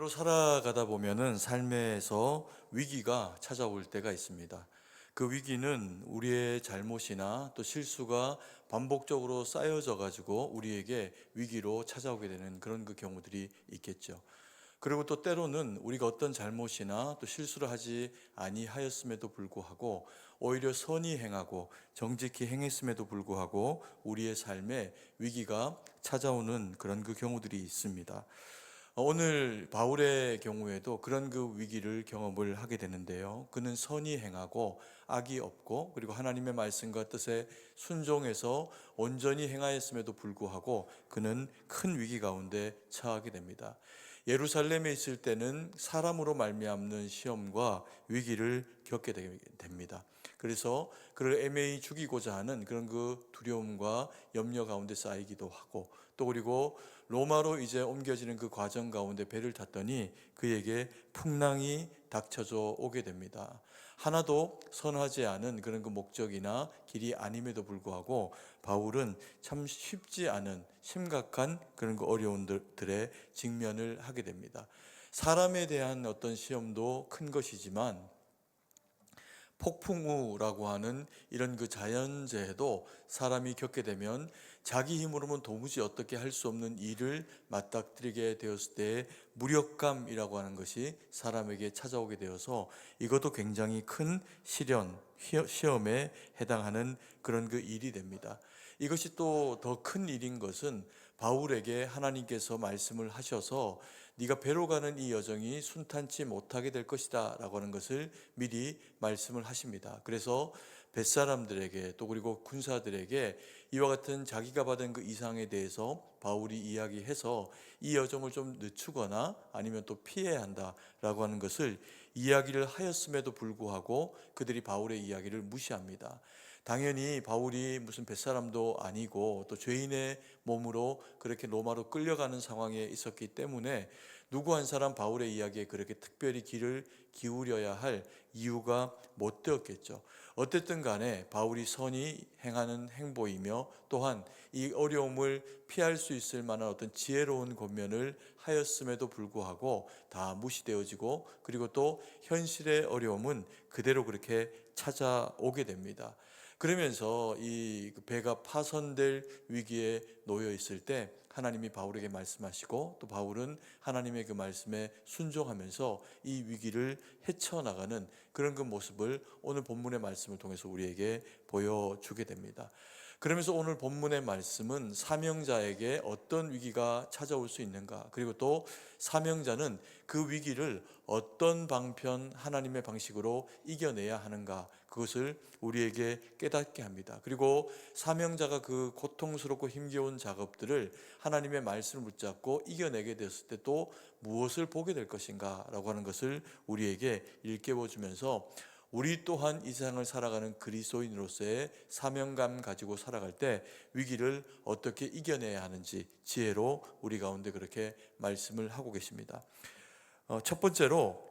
살아가다 보면은 삶에서 위기가 찾아올 때가 있습니다. 그 위기는 우리의 잘못이나 또 실수가 반복적으로 쌓여져 가지고 우리에게 위기로 찾아오게 되는 그런 그 경우들이 있겠죠. 그리고 또 때로는 우리가 어떤 잘못이나 또 실수를 하지 아니하였음에도 불구하고 오히려 선히 행하고 정직히 행했음에도 불구하고 우리의 삶에 위기가 찾아오는 그런 그 경우들이 있습니다. 오늘 바울의 경우에도 그런 그 위기를 경험을 하게 되는데요. 그는 선히 행하고 악이 없고 그리고 하나님의 말씀과 뜻에 순종해서 온전히 행하였음에도 불구하고 그는 큰 위기 가운데 처하게 됩니다. 예루살렘에 있을 때는 사람으로 말미암는 시험과 위기를 겪게 됩니다. 그래서 그를 애매히 죽이고자 하는 그런 그 두려움과 염려 가운데 쌓이기도 하고 또 그리고 로마로 이제 옮겨지는 그 과정 가운데 배를 탔더니 그에게 풍랑이 닥쳐져 오게 됩니다. 하나도 선하지 않은 그런 그 목적이나 길이 아님에도 불구하고 바울은 참 쉽지 않은 심각한 그런 그 어려움들에 직면을 하게 됩니다. 사람에 대한 어떤 시험도 큰 것이지만 폭풍우라고 하는 이런 그 자연재해도 사람이 겪게 되면 자기 힘으로는 도무지 어떻게 할 수 없는 일을 맞닥뜨리게 되었을 때의 무력감이라고 하는 것이 사람에게 찾아오게 되어서 이것도 굉장히 큰 시험에 해당하는 그런 그 일이 됩니다. 이것이 또 더 큰 일인 것은 바울에게 하나님께서 말씀을 하셔서 네가 배로 가는 이 여정이 순탄치 못하게 될 것이다 라고 하는 것을 미리 말씀을 하십니다. 그래서 벳사람들에게 또 그리고 군사들에게 이와 같은 자기가 받은 그 이상에 대해서 바울이 이야기해서 이 여정을 좀 늦추거나 아니면 또 피해야 한다라고 하는 것을 이야기를 하였음에도 불구하고 그들이 바울의 이야기를 무시합니다. 당연히 바울이 무슨 뱃사람도 아니고 또 죄인의 몸으로 그렇게 로마로 끌려가는 상황에 있었기 때문에 누구 한 사람 바울의 이야기에 그렇게 특별히 귀를 기울여야 할 이유가 못 되었겠죠. 어쨌든 간에 바울이 선히 행하는 행보이며 또한 이 어려움을 피할 수 있을 만한 어떤 지혜로운 권면을 하였음에도 불구하고 다 무시되어지고 그리고 또 현실의 어려움은 그대로 그렇게 찾아오게 됩니다. 그러면서 이 배가 파손될 위기에 놓여 있을 때 하나님이 바울에게 말씀하시고 또 바울은 하나님의 그 말씀에 순종하면서 이 위기를 헤쳐나가는 그런 그 모습을 오늘 본문의 말씀을 통해서 우리에게 보여주게 됩니다. 그러면서 오늘 본문의 말씀은 사명자에게 어떤 위기가 찾아올 수 있는가, 그리고 또 사명자는 그 위기를 어떤 방편 하나님의 방식으로 이겨내야 하는가, 그것을 우리에게 깨닫게 합니다. 그리고 사명자가 그 고통스럽고 힘겨운 작업들을 하나님의 말씀을 붙잡고 이겨내게 되었을 때 또 무엇을 보게 될 것인가 라고 하는 것을 우리에게 일깨워 주면서 우리 또한 이 세상을 살아가는 그리스도인으로서의 사명감 가지고 살아갈 때 위기를 어떻게 이겨내야 하는지 지혜로 우리 가운데 그렇게 말씀을 하고 계십니다. 첫 번째로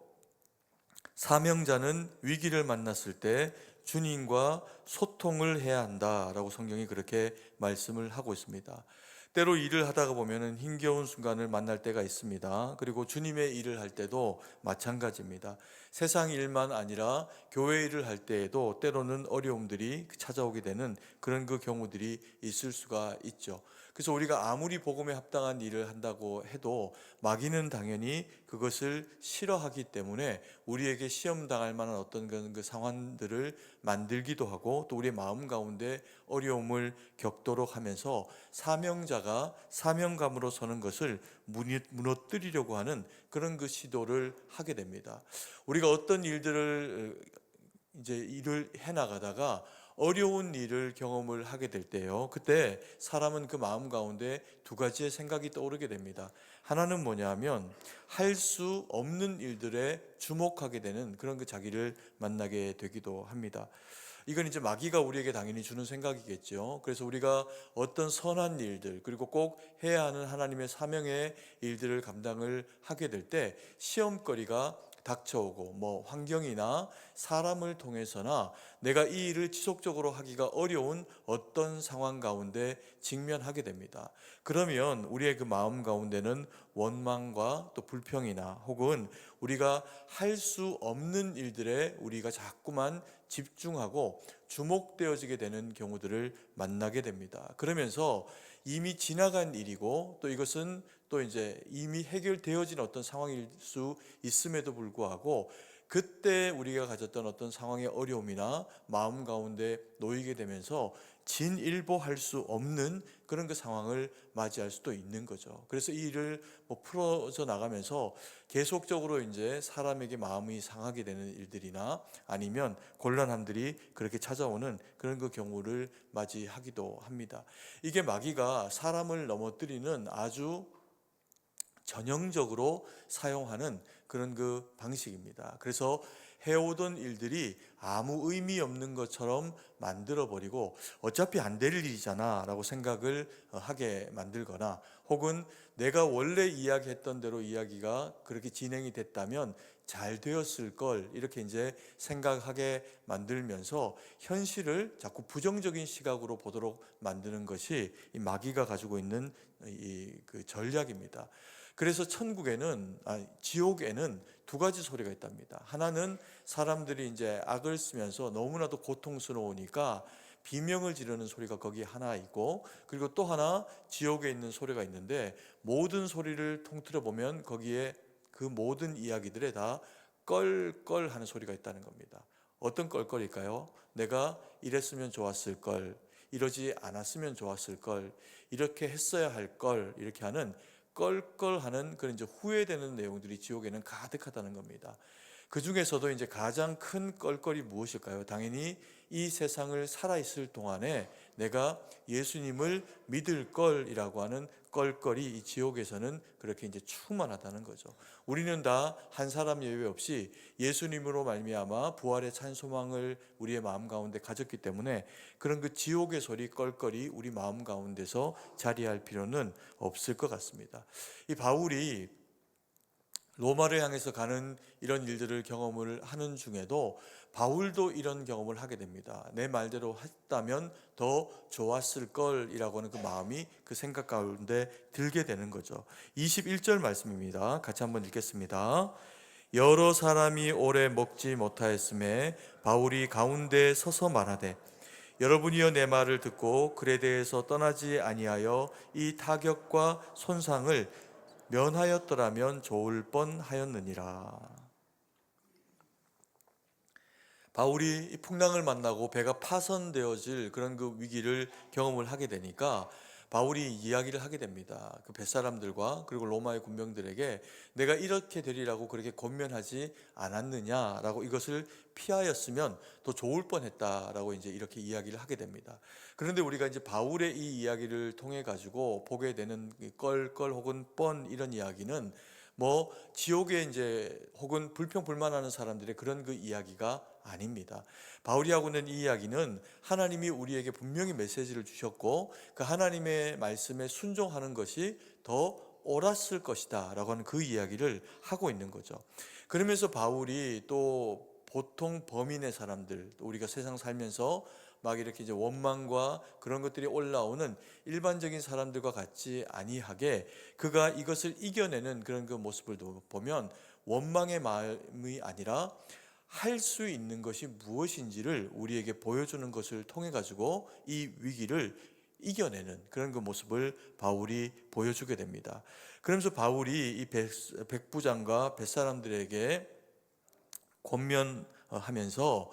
사명자는 위기를 만났을 때 주님과 소통을 해야 한다라고 성경이 그렇게 말씀을 하고 있습니다. 때로 일을 하다가 보면은 힘겨운 순간을 만날 때가 있습니다. 그리고 주님의 일을 할 때도 마찬가지입니다. 세상 일만 아니라 교회 일을 할 때에도 때로는 어려움들이 찾아오게 되는 그런 그 경우들이 있을 수가 있죠. 그래서 우리가 아무리 복음에 합당한 일을 한다고 해도 마귀는 당연히 그것을 싫어하기 때문에 우리에게 시험 당할 만한 어떤 그 상황들을 만들기도 하고 또 우리의 마음 가운데 어려움을 겪도록 하면서 사명자가 사명감으로 서는 것을 무너뜨리려고 하는 그런 그 시도를 하게 됩니다. 우리가 어떤 일들을 이제 일을 해나가다가 어려운 일을 경험을 하게 될 때요, 그때 사람은 그 마음 가운데 두 가지의 생각이 떠오르게 됩니다. 하나는 뭐냐면 할 수 없는 일들에 주목하게 되는 그런 그 자기를 만나게 되기도 합니다. 이건 이제 마귀가 우리에게 당연히 주는 생각이겠죠. 그래서 우리가 어떤 선한 일들 그리고 꼭 해야 하는 하나님의 사명의 일들을 감당을 하게 될 때 시험거리가 닥쳐오고 뭐 환경이나 사람을 통해서나 내가 이 일을 지속적으로 하기가 어려운 어떤 상황 가운데 직면하게 됩니다. 그러면 우리의 그 마음 가운데는 원망과 또 불평이나 혹은 우리가 할 수 없는 일들에 우리가 자꾸만 집중하고 주목되어지게 되는 경우들을 만나게 됩니다. 그러면서 이미 지나간 일이고 또 이것은 또 이제 이미 해결되어진 어떤 상황일 수 있음에도 불구하고 그때 우리가 가졌던 어떤 상황의 어려움이나 마음 가운데 놓이게 되면서 진일보할 수 없는 그런 그 상황을 맞이할 수도 있는 거죠. 그래서 이 일을 뭐 풀어져 나가면서 계속적으로 이제 사람에게 마음이 상하게 되는 일들이나 아니면 곤란함들이 그렇게 찾아오는 그런 그 경우를 맞이하기도 합니다. 이게 마귀가 사람을 넘어뜨리는 아주 전형적으로 사용하는 그런 그 방식입니다. 그래서 해오던 일들이 아무 의미 없는 것처럼 만들어버리고 어차피 안 될 일이잖아 라고 생각을 하게 만들거나 혹은 내가 원래 이야기했던 대로 이야기가 그렇게 진행이 됐다면 잘 되었을 걸 이렇게 이제 생각하게 만들면서 현실을 자꾸 부정적인 시각으로 보도록 만드는 것이 이 마귀가 가지고 있는 그 전략입니다. 그래서 지옥에는 두 가지 소리가 있답니다. 하나는 사람들이 이제 악을 쓰면서 너무나도 고통스러우니까 비명을 지르는 소리가 거기 하나 있고, 그리고 또 하나 지옥에 있는 소리가 있는데 모든 소리를 통틀어 보면 거기에 그 모든 이야기들에 다 껄껄 하는 소리가 있다는 겁니다. 어떤 껄껄일까요? 내가 이랬으면 좋았을 걸, 이러지 않았으면 좋았을 걸, 이렇게 했어야 할 걸, 이렇게 하는 껄껄하는 그런 이제 후회되는 내용들이 지옥에는 가득하다는 겁니다. 그 중에서도 이제 가장 큰 껄껄이 무엇일까요? 당연히 이 세상을 살아있을 동안에 내가 예수님을 믿을 걸이라고 하는 껄껄이 이 지옥에서는 그렇게 이제 충만하다는 거죠. 우리는 다 한 사람 예외 없이 예수님으로 말미암아 부활의 찬 소망을 우리의 마음 가운데 가졌기 때문에 그런 그 지옥의 소리 껄껄이 우리 마음 가운데서 자리할 필요는 없을 것 같습니다. 이 바울이 로마를 향해서 가는 이런 일들을 경험을 하는 중에도 바울도 이런 경험을 하게 됩니다. 내 말대로 했다면 더 좋았을 걸이라고 하는 그 마음이 그 생각 가운데 들게 되는 거죠. 21절 말씀입니다. 같이 한번 읽겠습니다. 여러 사람이 오래 먹지 못하였음에 바울이 가운데 서서 말하되 여러분이여 내 말을 듣고 글에 대해서 떠나지 아니하여 이 타격과 손상을 면하였더라면 좋을 뻔하였느니라. 바울이 이 풍랑을 만나고 배가 파손되어질 그런 그 위기를 경험을 하게 되니까 바울이 이야기를 하게 됩니다. 그 뱃사람들과 그리고 로마의 군병들에게 내가 이렇게 되리라고 그렇게 권면하지 않았느냐라고, 이것을 피하였으면 더 좋을 뻔했다라고 이제 이렇게 이야기를 하게 됩니다. 그런데 우리가 이제 바울의 이 이야기를 통해 가지고 보게 되는 껄껄 혹은 뻔 이런 이야기는 뭐 지옥에 이제 혹은 불평불만하는 사람들의 그런 그 이야기가 아닙니다. 바울이 하고 있는 이 이야기는 하나님이 우리에게 분명히 메시지를 주셨고 그 하나님의 말씀에 순종하는 것이 더 옳았을 것이다 라고 하는 그 이야기를 하고 있는 거죠. 그러면서 바울이 또 보통 범인의 사람들, 우리가 세상 살면서 막 이렇게 이제 원망과 그런 것들이 올라오는 일반적인 사람들과 같지 아니하게 그가 이것을 이겨내는 그런 그 모습을 보면 원망의 마음이 아니라 할 수 있는 것이 무엇인지를 우리에게 보여주는 것을 통해 가지고 이 위기를 이겨내는 그런 그 모습을 바울이 보여주게 됩니다. 그러면서 바울이 이 백부장과 뱃사람들에게 권면하면서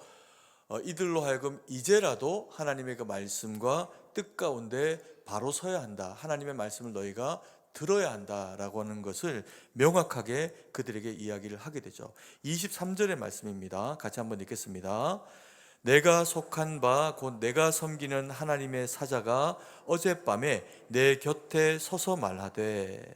이들로 하여금 이제라도 하나님의 그 말씀과 뜻 가운데 바로 서야 한다. 하나님의 말씀을 너희가 들어야 한다라고 하는 것을 명확하게 그들에게 이야기를 하게 되죠. 23절의 말씀입니다. 같이 한번 읽겠습니다. 내가 속한 바 곧 내가 섬기는 하나님의 사자가 어젯밤에 내 곁에 서서 말하되.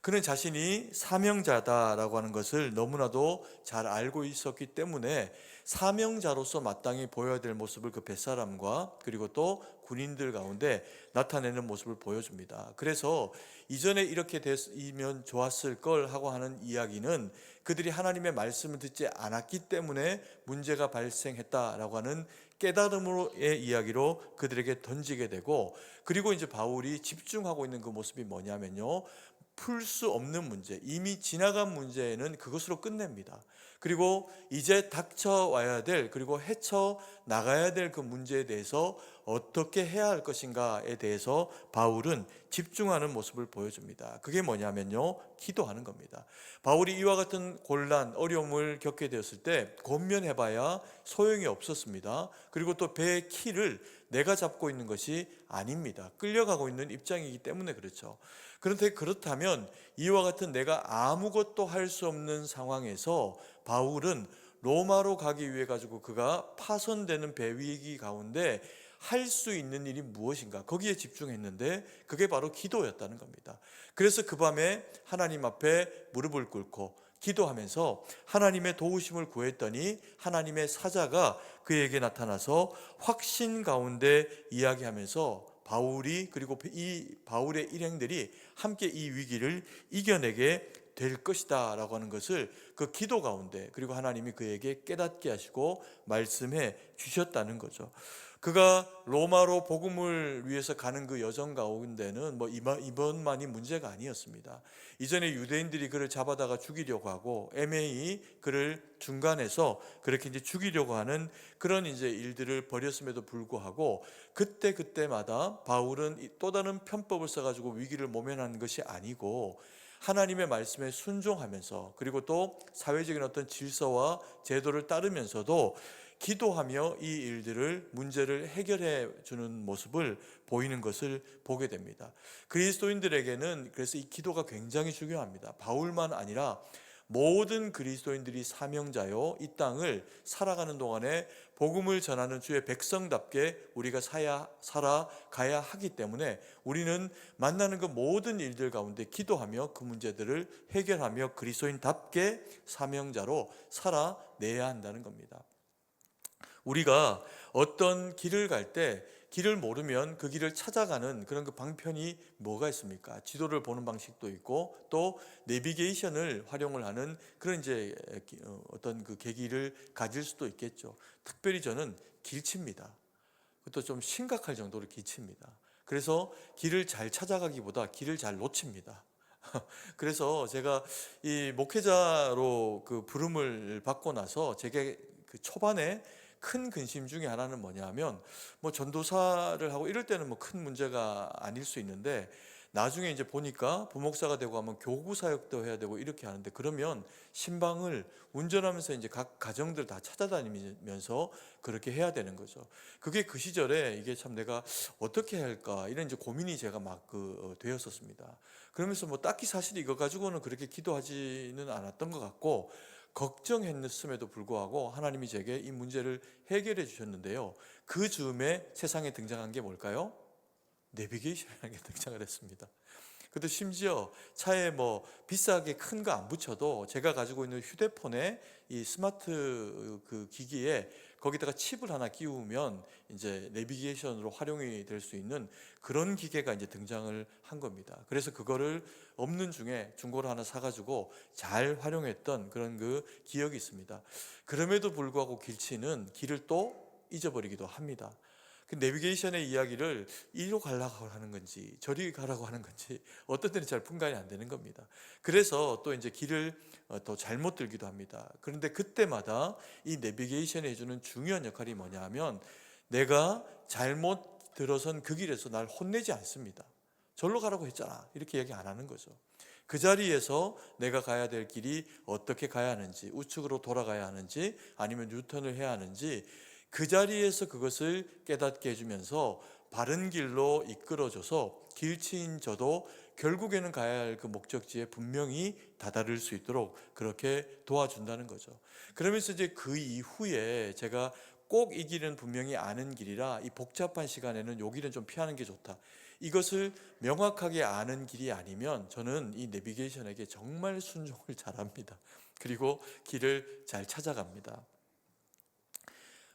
그는 자신이 사명자다라고 하는 것을 너무나도 잘 알고 있었기 때문에 사명자로서 마땅히 보여야 될 모습을 그 뱃사람과 그리고 또 군인들 가운데 나타내는 모습을 보여줍니다. 그래서 이전에 이렇게 됐으면 좋았을 걸 하고 하는 이야기는 그들이 하나님의 말씀을 듣지 않았기 때문에 문제가 발생했다라고 하는 깨달음으로의 이야기로 그들에게 던지게 되고, 그리고 이제 바울이 집중하고 있는 그 모습이 뭐냐면요, 풀 수 없는 문제, 이미 지나간 문제는 그것으로 끝냅니다. 그리고 이제 닥쳐와야 될, 그리고 헤쳐 나가야 될 그 문제에 대해서 어떻게 해야 할 것인가에 대해서 바울은 집중하는 모습을 보여줍니다. 그게 뭐냐면요, 기도하는 겁니다. 바울이 이와 같은 곤란, 어려움을 겪게 되었을 때 권면해봐야 소용이 없었습니다. 그리고 또 배의 키를 내가 잡고 있는 것이 아닙니다. 끌려가고 있는 입장이기 때문에 그렇죠. 그런데 그렇다면 이와 같은 내가 아무것도 할 수 없는 상황에서 바울은 로마로 가기 위해 가지고 그가 파손되는 배 위기 가운데 할 수 있는 일이 무엇인가, 거기에 집중했는데 그게 바로 기도였다는 겁니다. 그래서 그 밤에 하나님 앞에 무릎을 꿇고 기도하면서 하나님의 도우심을 구했더니 하나님의 사자가 그에게 나타나서 확신 가운데 이야기하면서 바울이, 그리고 이 바울의 일행들이 함께 이 위기를 이겨내게 될 것이다 라고 하는 것을 그 기도 가운데, 그리고 하나님이 그에게 깨닫게 하시고 말씀해 주셨다는 거죠. 그가 로마로 복음을 위해서 가는 그 여정 가운데는 이번만이 문제가 아니었습니다. 이전에 유대인들이 그를 잡아다가 죽이려고 하고 애매히 그를 중간에서 그렇게 이제 죽이려고 하는 그런 이제 일들을 벌였음에도 불구하고 그때마다 바울은 또 다른 편법을 써가지고 위기를 모면하는 것이 아니고 하나님의 말씀에 순종하면서, 그리고 또 사회적인 어떤 질서와 제도를 따르면서도 기도하며 이 일들을, 문제를 해결해 주는 모습을 보이는 것을 보게 됩니다. 그리스도인들에게는 그래서 이 기도가 굉장히 중요합니다. 바울만 아니라 모든 그리스도인들이 사명자요, 이 땅을 살아가는 동안에 복음을 전하는 주의 백성답게 우리가 살아가야 하기 때문에 우리는 만나는 그 모든 일들 가운데 기도하며 그 문제들을 해결하며 그리스도인답게 사명자로 살아내야 한다는 겁니다. 우리가 어떤 길을 갈 때 길을 모르면 그 길을 찾아가는 그런 그 방편이 뭐가 있습니까? 지도를 보는 방식도 있고 또 내비게이션을 활용을 하는 그런 이제 어떤 그 계기를 가질 수도 있겠죠. 특별히 저는 길칩니다. 그것도 좀 심각할 정도로 길칩니다. 그래서 길을 잘 찾아가기보다 길을 잘 놓칩니다. 그래서 제가 이 목회자로 그 부름을 받고 나서 제게 그 초반에 큰 근심 중에 하나는 뭐냐면, 전도사를 하고 이럴 때는 큰 문제가 아닐 수 있는데 나중에 이제 보니까 부목사가 되고 하면 교구 사역도 해야 되고 이렇게 하는데, 그러면 신방을 운전하면서 이제 각 가정들 다 찾아다니면서 그렇게 해야 되는 거죠. 그게 그 시절에 이게 참 내가 어떻게 해야 할까 이런 이제 고민이 제가 막 되었었습니다. 그러면서 딱히 사실 이거 가지고는 그렇게 기도하지는 않았던 것 같고 걱정했음에도 불구하고 하나님이 제게 이 문제를 해결해 주셨는데요. 그 즈음에 세상에 등장한 게 뭘까요? 내비게이션이라는 게 등장을 했습니다. 그것도 심지어 차에 비싸게 큰 거 안 붙여도 제가 가지고 있는 휴대폰에 이 스마트 그 기기에 거기다가 칩을 하나 끼우면 이제 내비게이션으로 활용이 될 수 있는 그런 기계가 이제 등장을 한 겁니다. 그래서 그거를 없는 중에 중고로 하나 사가지고 잘 활용했던 그런 그 기억이 있습니다. 그럼에도 불구하고 길치는 길을 또 잊어버리기도 합니다. 그 내비게이션의 이야기를 이리로 가려고 하는 건지 저리 가라고 하는 건지 어떤 때는 잘 분간이 안 되는 겁니다. 그래서 또 이제 길을 더 잘못 들기도 합니다. 그런데 그때마다 이 내비게이션이 해주는 중요한 역할이 뭐냐 하면, 내가 잘못 들어선 그 길에서 날 혼내지 않습니다. 절로 가라고 했잖아 이렇게 얘기 안 하는 거죠. 그 자리에서 내가 가야 될 길이 어떻게 가야 하는지, 우측으로 돌아가야 하는지 아니면 유턴을 해야 하는지 그 자리에서 그것을 깨닫게 해주면서 바른 길로 이끌어줘서 길치인 저도 결국에는 가야 할 그 목적지에 분명히 다다를 수 있도록 그렇게 도와준다는 거죠. 그러면서 이제 그 이후에 제가 꼭 이 길은 분명히 아는 길이라 이 복잡한 시간에는 요 길은 좀 피하는 게 좋다. 이것을 명확하게 아는 길이 아니면 저는 이 내비게이션에게 정말 순종을 잘합니다. 그리고 길을 잘 찾아갑니다.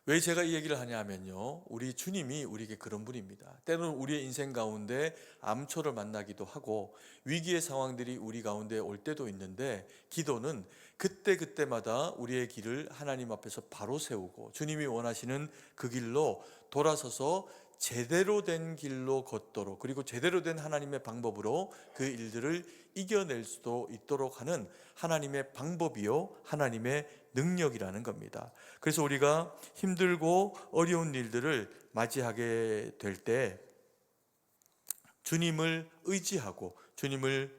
왜 제가 이 얘기를 하냐 하면요, 우리 주님이 우리에게 그런 분입니다. 때로는 우리의 인생 가운데 암초를 만나기도 하고 위기의 상황들이 우리 가운데 올 때도 있는데, 기도는 그때그때마다 우리의 길을 하나님 앞에서 바로 세우고 주님이 원하시는 그 길로 돌아서서 제대로 된 길로 걷도록, 그리고 제대로 된 하나님의 방법으로 그 일들을 이겨낼 수도 있도록 하는 하나님의 방법이요, 하나님의 능력이라는 겁니다. 그래서 우리가 힘들고 어려운 일들을 맞이하게 될 때 주님을 의지하고 주님을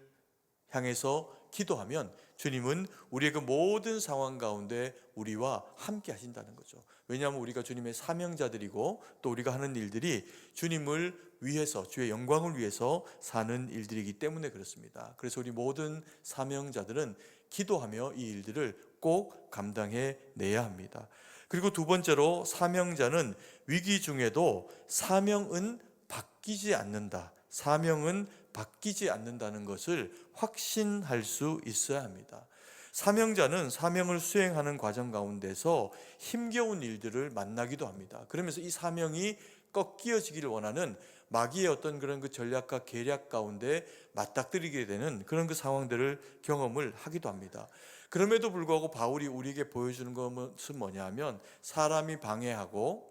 향해서 기도하면 주님은 우리의 그 모든 상황 가운데 우리와 함께 하신다는 거죠. 왜냐하면 우리가 주님의 사명자들이고 또 우리가 하는 일들이 주님을 위해서, 주의 영광을 위해서 사는 일들이기 때문에 그렇습니다. 그래서 우리 모든 사명자들은 기도하며 이 일들을 꼭 감당해 내야 합니다. 그리고 두 번째로, 사명자는 위기 중에도 사명은 바뀌지 않는다. 사명은 바뀌지 않는다는 것을 확신할 수 있어야 합니다. 사명자는 사명을 수행하는 과정 가운데서 힘겨운 일들을 만나기도 합니다. 그러면서 이 사명이 꺾여지기를 원하는 마귀의 어떤 그런 그 전략과 계략 가운데 맞닥뜨리게 되는 그런 그 상황들을 경험을 하기도 합니다. 그럼에도 불구하고 바울이 우리에게 보여주는 것은 뭐냐면, 사람이 방해하고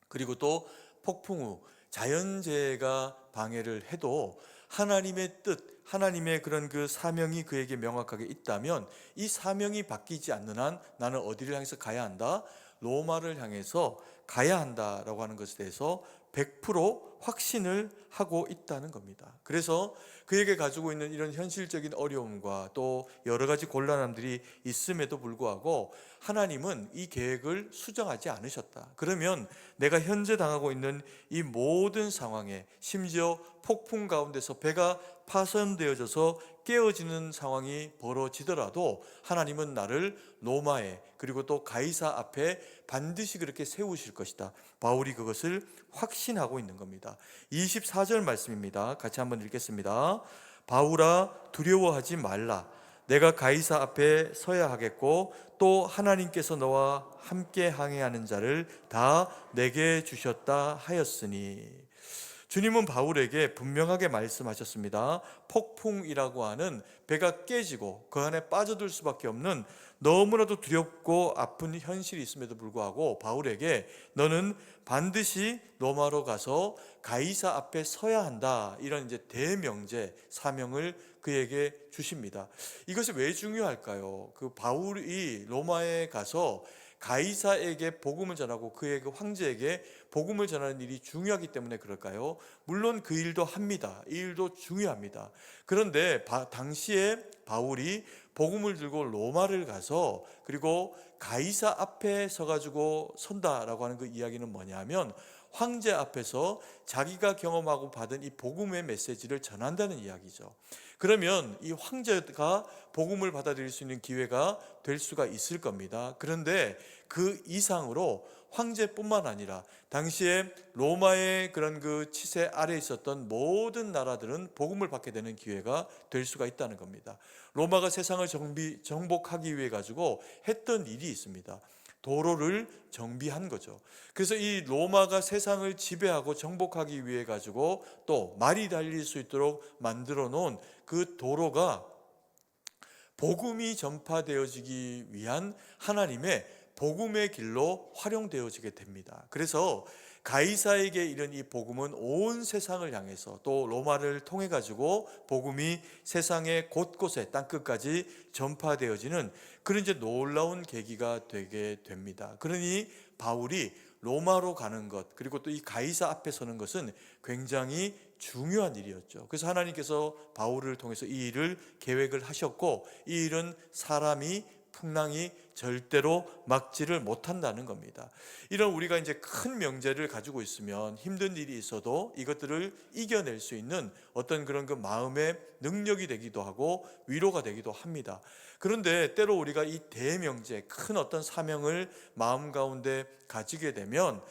그리고 또 폭풍 후 자연재해가 방해를 해도 하나님의 뜻, 하나님의 그런 그 사명이 그에게 명확하게 있다면 이 사명이 바뀌지 않는 한 나는 어디를 향해서 가야 한다? 로마를 향해서 가야 한다라고 하는 것에 대해서 100% 확신을 하고 있다는 겁니다. 그래서 그에게 가지고 있는 이런 현실적인 어려움과 또 여러 가지 곤란함들이 있음에도 불구하고 하나님은 이 계획을 수정하지 않으셨다. 그러면 내가 현재 당하고 있는 이 모든 상황에, 심지어 폭풍 가운데서 배가 파손되어져서 깨어지는 상황이 벌어지더라도 하나님은 나를 로마에 그리고 또 가이사 앞에 반드시 그렇게 세우실 것이다. 바울이 그것을 확신하고 있는 겁니다. 24절 말씀입니다. 같이 한번 읽겠습니다. 바울아, 두려워하지 말라. 내가 가이사 앞에 서야 하겠고 또 하나님께서 너와 함께 항해하는 자를 다 내게 주셨다 하였으니. 주님은 바울에게 분명하게 말씀하셨습니다. 폭풍이라고 하는 배가 깨지고 그 안에 빠져들 수밖에 없는 너무나도 두렵고 아픈 현실이 있음에도 불구하고 바울에게 너는 반드시 로마로 가서 가이사 앞에 서야 한다, 이런 이제 대명제 사명을 그에게 주십니다. 이것이 왜 중요할까요? 그 바울이 로마에 가서 가이사에게 복음을 전하고 그의 그 황제에게 복음을 전하는 일이 중요하기 때문에 그럴까요? 물론 그 일도 합니다. 이 일도 중요합니다. 그런데 당시에 바울이 복음을 들고 로마를 가서 그리고 가이사 앞에 서가지고 선다라고 하는 그 이야기는 뭐냐면, 황제 앞에서 자기가 경험하고 받은 이 복음의 메시지를 전한다는 이야기죠. 그러면 이 황제가 복음을 받아들일 수 있는 기회가 될 수가 있을 겁니다. 그런데 그 이상으로 황제뿐만 아니라 당시에 로마의 그런 그 치세 아래에 있었던 모든 나라들은 복음을 받게 되는 기회가 될 수가 있다는 겁니다. 로마가 세상을 정복하기 위해 가지고 했던 일이 있습니다. 도로를 정비한 거죠. 그래서 이 로마가 세상을 지배하고 정복하기 위해 가지고 또 말이 달릴 수 있도록 만들어 놓은 그 도로가 복음이 전파되어지기 위한 하나님의 복음의 길로 활용되어지게 됩니다. 그래서 가이사에게 이른 이 복음은 온 세상을 향해서 또 로마를 통해 가지고 복음이 세상의 곳곳에 땅끝까지 전파되어지는 그런 이제 놀라운 계기가 되게 됩니다. 그러니 바울이 로마로 가는 것, 그리고 또 이 가이사 앞에 서는 것은 굉장히 중요한 일이었죠. 그래서 하나님께서 바울을 통해서 이 일을 계획을 하셨고, 이 일은 사람이 풍랑이 절대로 막지를 못한다는 겁니다. 이런 우리가 이제 큰 명제를 가지고 있으면 힘든 일이 있어도 이것들을 이겨낼 수 있는 어떤 그런 그 마음의 능력이 되기도 하고 위로가 되기도 합니다. 그런데 때로 우리가 이 대명제, 큰 어떤 사명을 마음 가운데 가지게 되면,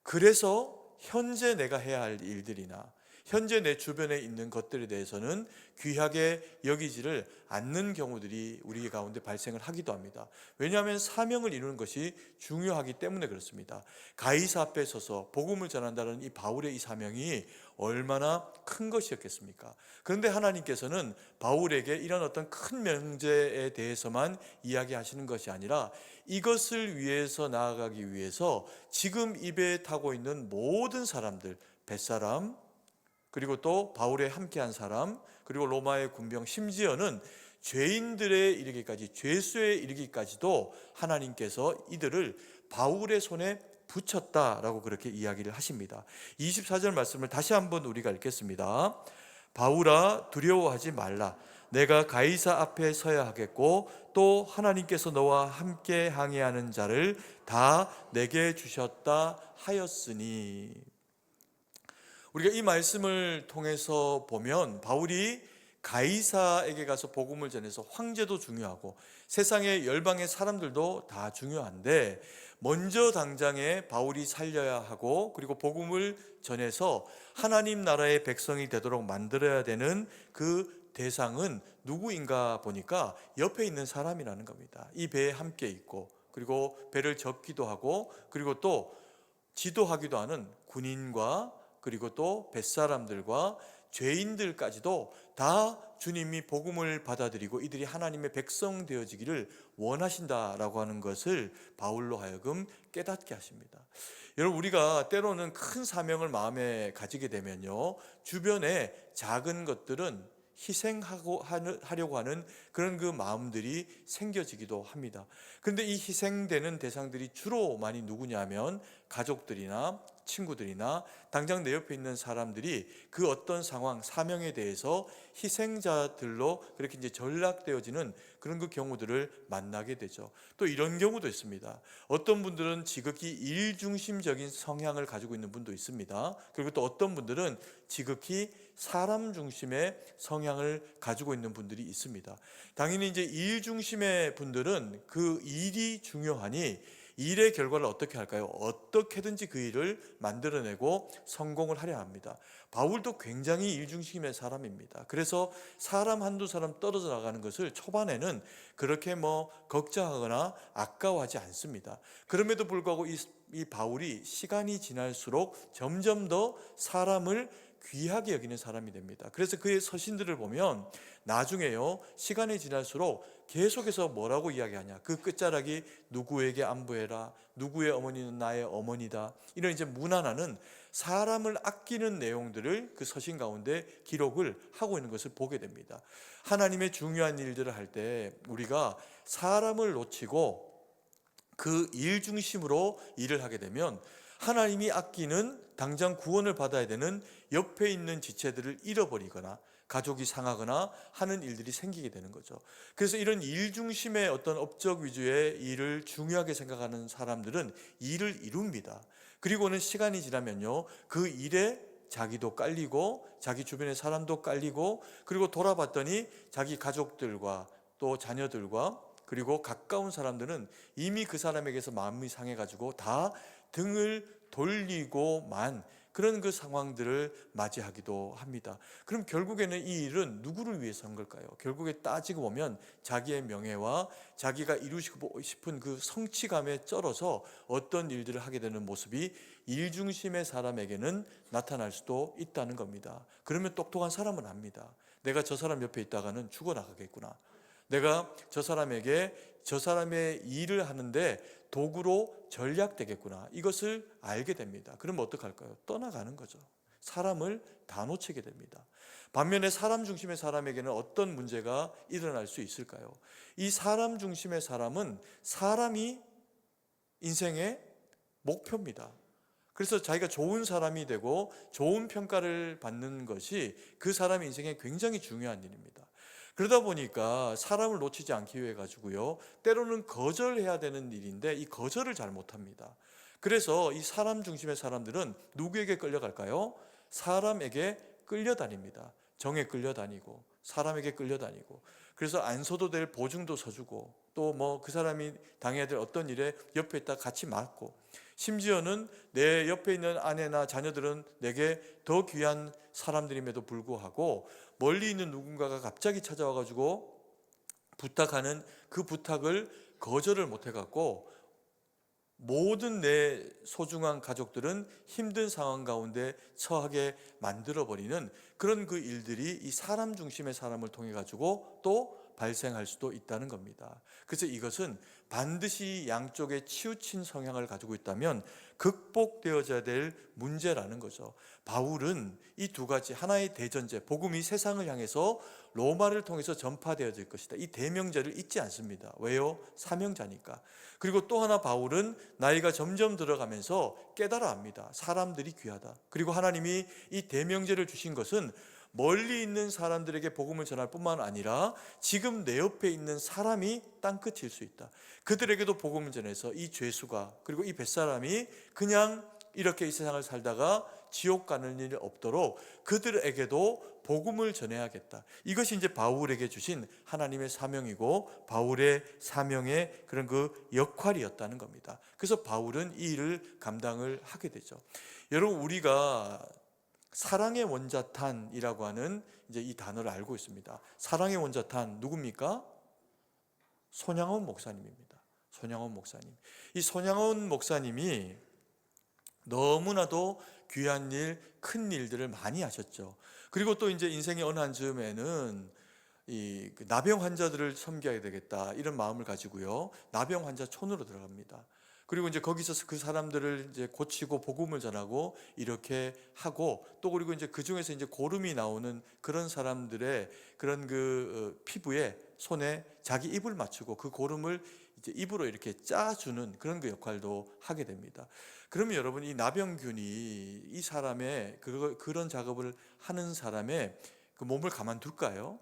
그래서 현재 내가 해야 할 일들이나 현재 내 주변에 있는 것들에 대해서는 귀하게 여기지를 않는 경우들이 우리 가운데 발생을 하기도 합니다. 왜냐하면 사명을 이루는 것이 중요하기 때문에 그렇습니다. 가이사 앞에 서서 복음을 전한다는 이 바울의 이 사명이 얼마나 큰 것이었겠습니까? 그런데 하나님께서는 바울에게 이런 어떤 큰 명제에 대해서만 이야기하시는 것이 아니라 이것을 위해서 나아가기 위해서 지금 이 배에 타고 있는 모든 사람들, 뱃사람, 그리고 또 바울에 함께한 사람, 그리고 로마의 군병, 심지어는 죄인들에 이르기까지, 죄수에 이르기까지도 하나님께서 이들을 바울의 손에 붙였다라고 그렇게 이야기를 하십니다. 24절 말씀을 다시 한번 우리가 읽겠습니다. 바울아, 두려워하지 말라. 내가 가이사 앞에 서야 하겠고 또 하나님께서 너와 함께 항해하는 자를 다 내게 주셨다 하였으니. 우리가 이 말씀을 통해서 보면 바울이 가이사에게 가서 복음을 전해서 황제도 중요하고 세상의 열방의 사람들도 다 중요한데, 먼저 당장에 바울이 살려야 하고 그리고 복음을 전해서 하나님 나라의 백성이 되도록 만들어야 되는 그 대상은 누구인가 보니까 옆에 있는 사람이라는 겁니다. 이 배에 함께 있고 그리고 배를 젓기도 하고 그리고 또 지도하기도 하는 군인과 그리고 또 뱃사람들과 죄인들까지도 다 주님이 복음을 받아들이고 이들이 하나님의 백성 되어지기를 원하신다라고 하는 것을 바울로 하여금 깨닫게 하십니다. 여러분, 우리가 때로는 큰 사명을 마음에 가지게 되면요, 주변에 작은 것들은 하려고 하는 그런 그 마음들이 생겨지기도 합니다. 그런데 이 희생되는 대상들이 주로 많이 누구냐면 가족들이나 친구들이나 당장 내 옆에 있는 사람들이 그 어떤 상황, 사명에 대해서 희생자들로 그렇게 이제 전락되어지는 그런 그 경우들을 만나게 되죠. 또 이런 경우도 있습니다. 어떤 분들은 지극히 일중심적인 성향을 가지고 있는 분도 있습니다. 그리고 또 어떤 분들은 지극히 사람 중심의 성향을 가지고 있는 분들이 있습니다. 당연히 이제 일 중심의 분들은 그 일이 중요하니 일의 결과를 어떻게 할까요? 어떻게든지 그 일을 만들어내고 성공을 하려 합니다. 바울도 굉장히 일중심의 사람입니다. 그래서 사람 한두 사람 떨어져 나가는 것을 초반에는 그렇게 걱정하거나 아까워하지 않습니다. 그럼에도 불구하고 이 바울이 시간이 지날수록 점점 더 사람을 귀하게 여기는 사람이 됩니다. 그래서 그의 서신들을 보면 나중에요, 시간이 지날수록 계속해서 뭐라고 이야기하냐, 그 끝자락이 누구에게 안부해라, 누구의 어머니는 나의 어머니다, 이런 이제 문안하는 사람을 아끼는 내용들을 그 서신 가운데 기록을 하고 있는 것을 보게 됩니다. 하나님의 중요한 일들을 할 때 우리가 사람을 놓치고 그 일 중심으로 일을 하게 되면 하나님이 아끼는 당장 구원을 받아야 되는 옆에 있는 지체들을 잃어버리거나 가족이 상하거나 하는 일들이 생기게 되는 거죠. 그래서 이런 일 중심의 어떤 업적 위주의 일을 중요하게 생각하는 사람들은 일을 이룹니다. 그리고는 시간이 지나면요, 그 일에 자기도 깔리고 자기 주변의 사람도 깔리고, 그리고 돌아봤더니 자기 가족들과 또 자녀들과 그리고 가까운 사람들은 이미 그 사람에게서 마음이 상해가지고 다 등을 돌리고만 그런 그 상황들을 맞이하기도 합니다. 그럼 결국에는 이 일은 누구를 위해서 한 걸까요? 결국에 따지고 보면 자기의 명예와 자기가 이루고 싶은 그 성취감에 쩔어서 어떤 일들을 하게 되는 모습이 일 중심의 사람에게는 나타날 수도 있다는 겁니다. 그러면 똑똑한 사람은 압니다. 내가 저 사람 옆에 있다가는 죽어나가겠구나. 내가 저 사람에게 저 사람의 일을 하는데 도구로 전략되겠구나. 이것을 알게 됩니다. 그러면 어떡할까요? 떠나가는 거죠. 사람을 다 놓치게 됩니다. 반면에 사람 중심의 사람에게는 어떤 문제가 일어날 수 있을까요? 이 사람 중심의 사람은 사람이 인생의 목표입니다. 그래서 자기가 좋은 사람이 되고 좋은 평가를 받는 것이 그 사람의 인생에 굉장히 중요한 일입니다. 그러다 보니까 사람을 놓치지 않기 위해 가지고요, 때로는 거절해야 되는 일인데 이 거절을 잘 못합니다. 그래서 이 사람 중심의 사람들은 누구에게 끌려갈까요? 사람에게 끌려다닙니다. 정에 끌려다니고 사람에게 끌려다니고, 그래서 안 서도 될 보증도 서주고, 또 뭐 그 사람이 당해야 될 어떤 일에 옆에 있다 같이 맡고, 심지어는 내 옆에 있는 아내나 자녀들은 내게 더 귀한 사람들임에도 불구하고 멀리 있는 누군가가 갑자기 찾아와 가지고 부탁하는 그 부탁을 거절을 못 해갖고 모든 내 소중한 가족들은 힘든 상황 가운데 처하게 만들어버리는 그런 그 일들이 이 사람 중심의 사람을 통해 가지고 또 발생할 수도 있다는 겁니다. 그래서 이것은 반드시 양쪽에 치우친 성향을 가지고 있다면 극복되어져야 될 문제라는 거죠. 바울은 이 두 가지, 하나의 대전제, 복음이 세상을 향해서 로마를 통해서 전파되어질 것이다, 이 대명제를 잊지 않습니다. 왜요? 사명자니까. 그리고 또 하나, 바울은 나이가 점점 들어가면서 깨달아 합니다. 사람들이 귀하다. 그리고 하나님이 이 대명제를 주신 것은 멀리 있는 사람들에게 복음을 전할 뿐만 아니라 지금 내 옆에 있는 사람이 땅끝일 수 있다. 그들에게도 복음을 전해서 이 죄수가, 그리고 이 뱃사람이 그냥 이렇게 이 세상을 살다가 지옥 가는 일이 없도록 그들에게도 복음을 전해야겠다. 이것이 이제 바울에게 주신 하나님의 사명이고 바울의 사명의 그런 그 역할이었다는 겁니다. 그래서 바울은 이 일을 감당을 하게 되죠. 여러분, 우리가 사랑의 원자탄이라고 하는 이제 이 단어를 알고 있습니다. 사랑의 원자탄 누굽니까? 손양원 목사님입니다. 손양원 목사님. 이 손양원 목사님이 너무나도 귀한 일, 큰 일들을 많이 하셨죠. 그리고 또 이제 인생의 어느 한 즈음에는 이 나병 환자들을 섬겨야 되겠다, 이런 마음을 가지고요, 나병 환자촌으로 들어갑니다. 그리고 이제 거기서 그 사람들을 이제 고치고 복음을 전하고 이렇게 하고, 또 그리고 이제 그 중에서 이제 고름이 나오는 그런 사람들의 그런 그 피부에, 손에 자기 입을 맞추고 그 고름을 이제 입으로 이렇게 짜주는 그런 그 역할도 하게 됩니다. 그러면 여러분, 이 나병균이 이 사람의 그런 작업을 하는 사람의 그 몸을 가만둘까요?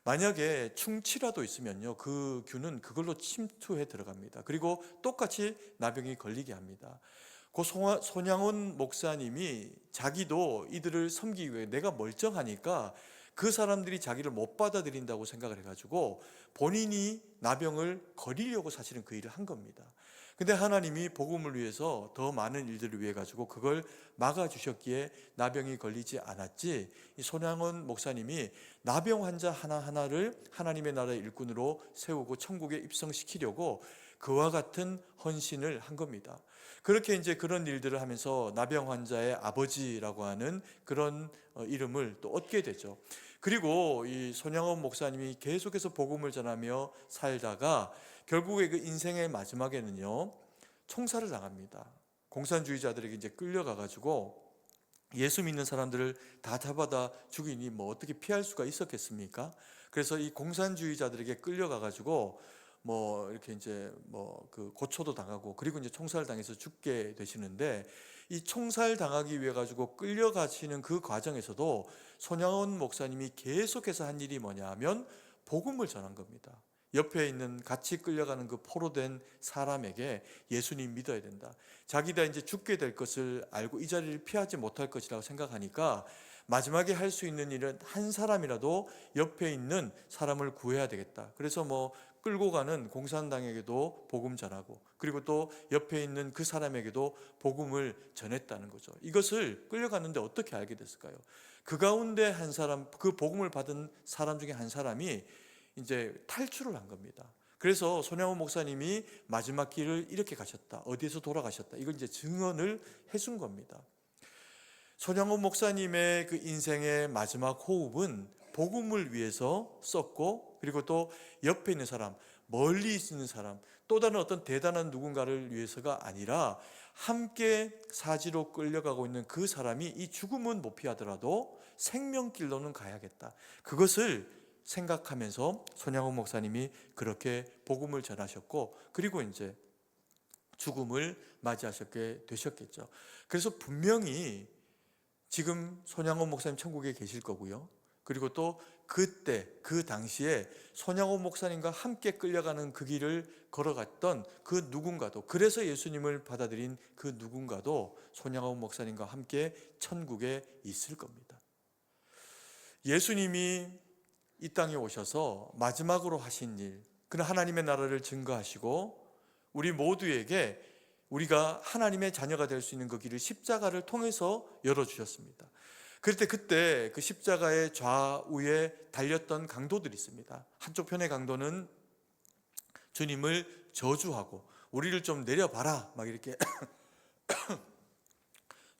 만약에 충치라도 있으면요, 그 균은 그걸로 침투해 들어갑니다. 그리고 똑같이 나병이 걸리게 합니다. 그 손양원 목사님이 자기도 이들을 섬기기 위해, 내가 멀쩡하니까 그 사람들이 자기를 못 받아들인다고 생각을 해가지고 본인이 나병을 거리려고 사실은 그 일을 한 겁니다. 근데 하나님이 복음을 위해서 더 많은 일들을 위해 가지고 그걸 막아주셨기에 나병이 걸리지 않았지, 이 손양원 목사님이 나병 환자 하나하나를 하나님의 나라의 일꾼으로 세우고 천국에 입성시키려고 그와 같은 헌신을 한 겁니다. 그렇게 이제 그런 일들을 하면서 나병 환자의 아버지라고 하는 그런 이름을 또 얻게 되죠. 그리고 이 손양원 목사님이 계속해서 복음을 전하며 살다가 결국에 그 인생의 마지막에는요, 총살을 당합니다. 공산주의자들에게 이제 끌려가 가지고 예수 믿는 사람들을 다 잡아다 죽이니 뭐 어떻게 피할 수가 있었겠습니까? 그래서 이 공산주의자들에게 끌려가 가지고 뭐 이렇게 이제 뭐 그 고초도 당하고, 그리고 이제 총살 당해서 죽게 되시는데, 이 총살 당하기 위해 가지고 끌려가시는 그 과정에서도 손양원 목사님이 계속해서 한 일이 뭐냐 하면 복음을 전한 겁니다. 옆에 있는 같이 끌려가는 그 포로된 사람에게 예수님 믿어야 된다. 자기가 이제 죽게 될 것을 알고 이 자리를 피하지 못할 것이라고 생각하니까 마지막에 할 수 있는 일은 한 사람이라도 옆에 있는 사람을 구해야 되겠다. 그래서 뭐 끌고 가는 공산당에게도 복음 전하고, 그리고 또 옆에 있는 그 사람에게도 복음을 전했다는 거죠. 이것을 끌려갔는데 어떻게 알게 됐을까요? 그 가운데 한 사람, 그 복음을 받은 사람 중에 한 사람이 이제 탈출을 한 겁니다. 그래서 손양원 목사님이 마지막 길을 이렇게 가셨다, 어디에서 돌아가셨다, 이걸 이제 증언을 해준 겁니다. 손양원 목사님의 그 인생의 마지막 호흡은 복음을 위해서 썼고, 그리고 또 옆에 있는 사람, 멀리 있는 사람, 또 다른 어떤 대단한 누군가를 위해서가 아니라 함께 사지로 끌려가고 있는 그 사람이 이 죽음은 못 피하더라도 생명길로는 가야겠다, 그것을 생각하면서 손양원 목사님이 그렇게 복음을 전하셨고, 그리고 이제 죽음을 맞이하셨게 되셨겠죠. 그래서 분명히 지금 손양원 목사님 천국에 계실 거고요, 그리고 또 그때 그 당시에 손양호 목사님과 함께 끌려가는 그 길을 걸어갔던 그 누군가도, 그래서 예수님을 받아들인 그 누군가도 손양호 목사님과 함께 천국에 있을 겁니다. 예수님이 이 땅에 오셔서 마지막으로 하신 일, 그는 하나님의 나라를 증거하시고 우리 모두에게 우리가 하나님의 자녀가 될 수 있는 그 길을 십자가를 통해서 열어주셨습니다. 그때 그 십자가의 좌우에 달렸던 강도들이 있습니다. 한쪽 편의 강도는 주님을 저주하고 우리를 좀 내려봐라 막 이렇게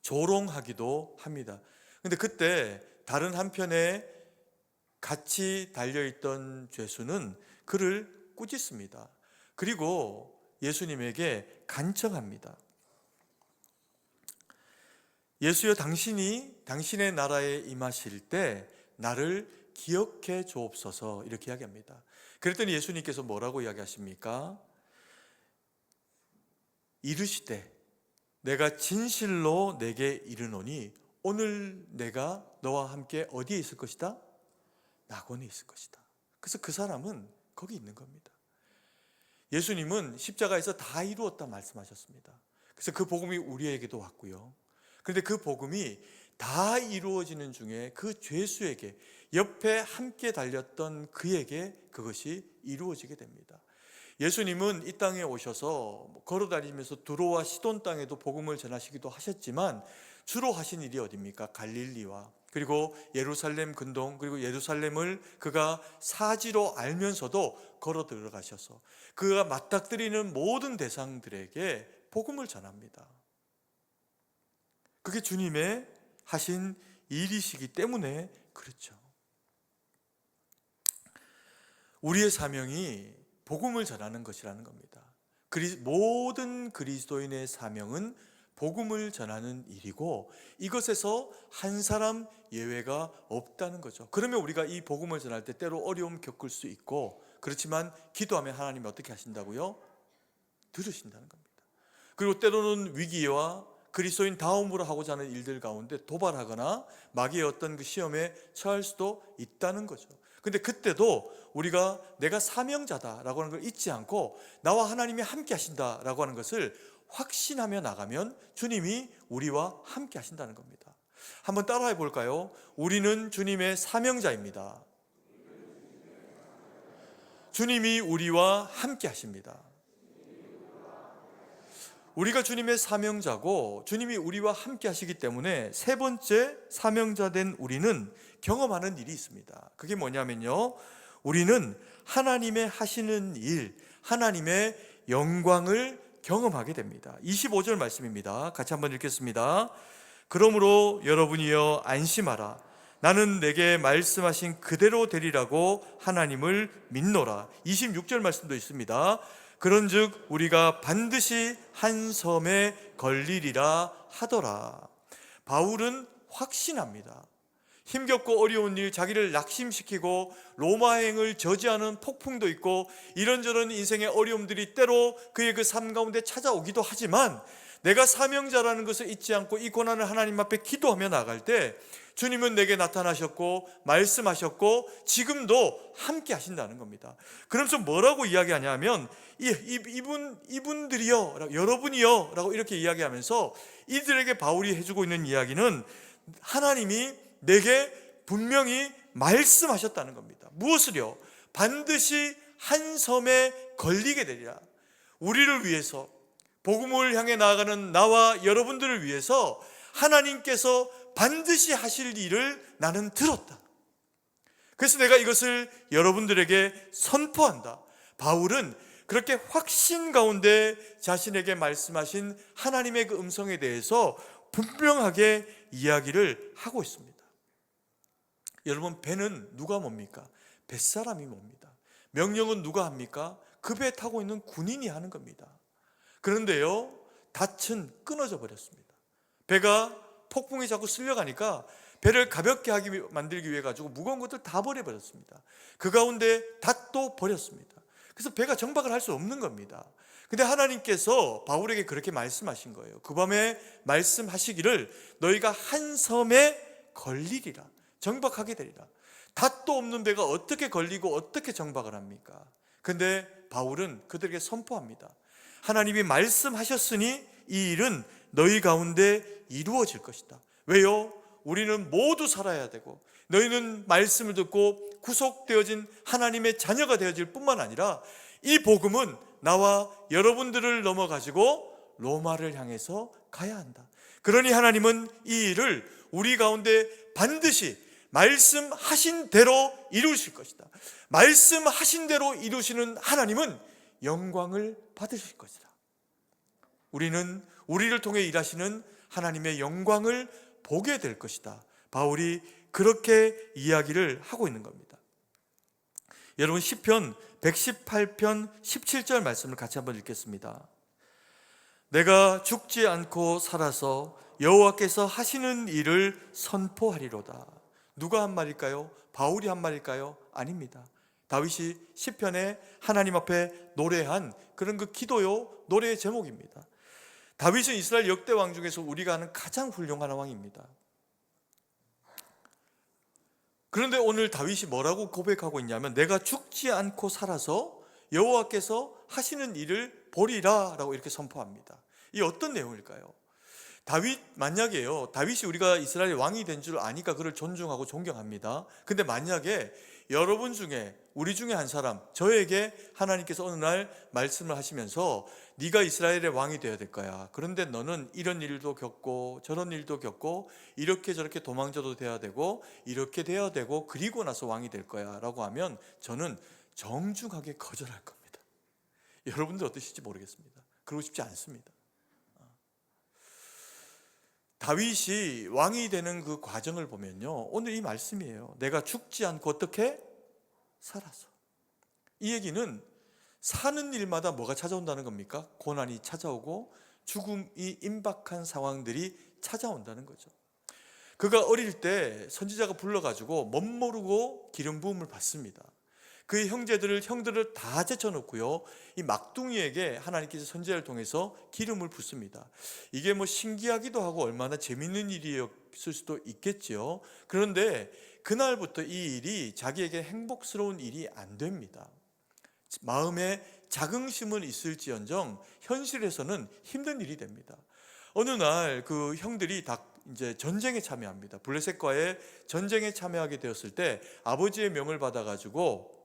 조롱하기도 합니다. 근데 그때 다른 한편에 같이 달려있던 죄수는 그를 꾸짖습니다. 그리고 예수님에게 간청합니다. 예수여, 당신의 나라에 임하실 때 나를 기억해 주옵소서, 이렇게 이야기합니다. 그랬더니 예수님께서 뭐라고 이야기하십니까? 이르시되 내가 진실로 내게 이르노니 오늘 내가 너와 함께 어디에 있을 것이다? 낙원에 있을 것이다. 그래서 그 사람은 거기 있는 겁니다. 예수님은 십자가에서 다 이루었다 말씀하셨습니다. 그래서 그 복음이 우리에게도 왔고요. 그런데 그 복음이 다 이루어지는 중에 그 죄수에게, 옆에 함께 달렸던 그에게 그것이 이루어지게 됩니다. 예수님은 이 땅에 오셔서 걸어다니면서 두로와 시돈 땅에도 복음을 전하시기도 하셨지만 주로 하신 일이 어디입니까? 갈릴리와 그리고 예루살렘 근동, 그리고 예루살렘을 그가 사지로 알면서도 걸어 들어가셔서 그가 맞닥뜨리는 모든 대상들에게 복음을 전합니다. 그게 주님의 하신 일이시기 때문에 그렇죠. 우리의 사명이 복음을 전하는 것이라는 겁니다. 모든 그리스도인의 사명은 복음을 전하는 일이고 이것에서 한 사람 예외가 없다는 거죠. 그러면 우리가 이 복음을 전할 때 때로 어려움 겪을 수 있고, 그렇지만 기도하면 하나님이 어떻게 하신다고요? 들으신다는 겁니다. 그리고 때로는 위기와 그리스도인 다음으로 하고자 하는 일들 가운데 도발하거나 마귀의 어떤 그 시험에 처할 수도 있다는 거죠. 근데 그때도 우리가 내가 사명자다라고 하는 걸 잊지 않고 나와 하나님이 함께 하신다라고 하는 것을 확신하며 나가면 주님이 우리와 함께 하신다는 겁니다. 한번 따라해 볼까요? 우리는 주님의 사명자입니다. 주님이 우리와 함께 하십니다. 우리가 주님의 사명자고 주님이 우리와 함께 하시기 때문에 세 번째 사명자된 우리는 경험하는 일이 있습니다. 그게 뭐냐면요, 우리는 하나님의 하시는 일, 하나님의 영광을 경험하게 됩니다. 25절 말씀입니다. 같이 한번 읽겠습니다. 그러므로 여러분이여 안심하라. 나는 내게 말씀하신 그대로 되리라고 하나님을 믿노라. 26절 말씀도 있습니다. 그런즉 우리가 반드시 한 섬에 걸리리라 하더라. 바울은 확신합니다. 힘겹고 어려운 일, 자기를 낙심시키고 로마행을 저지하는 폭풍도 있고 이런저런 인생의 어려움들이 때로 그의 그 삶 가운데 찾아오기도 하지만 내가 사명자라는 것을 잊지 않고 이 고난을 하나님 앞에 기도하며 나갈 때 주님은 내게 나타나셨고 말씀하셨고 지금도 함께 하신다는 겁니다. 그러면서 뭐라고 이야기하냐면 이분들이요, 여러분이요 라고 이렇게 이야기하면서 이들에게 바울이 해주고 있는 이야기는 하나님이 내게 분명히 말씀하셨다는 겁니다. 무엇을요? 반드시 한 섬에 걸리게 되리라. 우리를 위해서, 복음을 향해 나아가는 나와 여러분들을 위해서 하나님께서 반드시 하실 일을 나는 들었다. 그래서 내가 이것을 여러분들에게 선포한다. 바울은 그렇게 확신 가운데 자신에게 말씀하신 하나님의 그 음성에 대해서 분명하게 이야기를 하고 있습니다. 여러분, 배는 누가 뭡니까? 뱃사람이 뭡니다. 명령은 누가 합니까? 그 배 타고 있는 군인이 하는 겁니다. 그런데요, 닻은 끊어져 버렸습니다. 배가 폭풍이 자꾸 쓸려가니까 배를 가볍게 만들기 위해 가지고 무거운 것들 다 버려버렸습니다. 그 가운데 닷도 버렸습니다. 그래서 배가 정박을 할 수 없는 겁니다. 근데 하나님께서 바울에게 그렇게 말씀하신 거예요. 그 밤에 말씀하시기를 너희가 한 섬에 걸리리라, 정박하게 되리라. 닷도 없는 배가 어떻게 걸리고 어떻게 정박을 합니까? 근데 바울은 그들에게 선포합니다. 하나님이 말씀하셨으니 이 일은 너희 가운데 이루어질 것이다. 왜요? 우리는 모두 살아야 되고 너희는 말씀을 듣고 구속되어진 하나님의 자녀가 되어질 뿐만 아니라 이 복음은 나와 여러분들을 넘어가지고 로마를 향해서 가야 한다. 그러니 하나님은 이 일을 우리 가운데 반드시 말씀하신 대로 이루실 것이다. 말씀하신 대로 이루시는 하나님은 영광을 받으실 것이다. 우리는 우리를 통해 일하시는 하나님의 영광을 보게 될 것이다. 바울이 그렇게 이야기를 하고 있는 겁니다. 여러분, 시편 118편 17절 말씀을 같이 한번 읽겠습니다. 내가 죽지 않고 살아서 여호와께서 하시는 일을 선포하리로다. 누가 한 말일까요? 바울이 한 말일까요? 아닙니다. 다윗이 시편에 하나님 앞에 노래한 그런 그 기도요, 노래의 제목입니다. 다윗은 이스라엘 역대 왕 중에서 우리가 아는 가장 훌륭한 왕입니다. 그런데 오늘 다윗이 뭐라고 고백하고 있냐면 내가 죽지 않고 살아서 여호와께서 하시는 일을 보리라 라고 이렇게 선포합니다. 이 어떤 내용일까요? 만약에요, 다윗이 우리가 이스라엘 왕이 된 줄 아니까 그를 존중하고 존경합니다. 근데 만약에 여러분 중에, 우리 중에 한 사람, 저에게 하나님께서 어느 날 말씀을 하시면서 네가 이스라엘의 왕이 되어야 될 거야. 그런데 너는 이런 일도 겪고 저런 일도 겪고 이렇게 저렇게 도망쳐도 돼야 되고 이렇게 돼야 되고 그리고 나서 왕이 될 거야 라고 하면 저는 정중하게 거절할 겁니다. 여러분들 어떠실지 모르겠습니다. 그러고 싶지 않습니다. 다윗이 왕이 되는 그 과정을 보면요, 오늘 이 말씀이에요. 내가 죽지 않고 어떻게 살아서. 이 얘기는 사는 일마다 뭐가 찾아온다는 겁니까? 고난이 찾아오고 죽음이 임박한 상황들이 찾아온다는 거죠. 그가 어릴 때 선지자가 불러가지고 멋모르고 기름 부음을 받습니다. 그의 형들을 다 제쳐놓고요, 이 막둥이에게 하나님께서 선지자를 통해서 기름을 붓습니다. 이게 뭐 신기하기도 하고 얼마나 재밌는 일이었을 수도 있겠죠. 그런데 그날부터 이 일이 자기에게 행복스러운 일이 안 됩니다. 마음에 자긍심은 있을지언정 현실에서는 힘든 일이 됩니다. 어느 날 그 형들이 다 이제 전쟁에 참여합니다. 블레셋과의 전쟁에 참여하게 되었을 때 아버지의 명을 받아가지고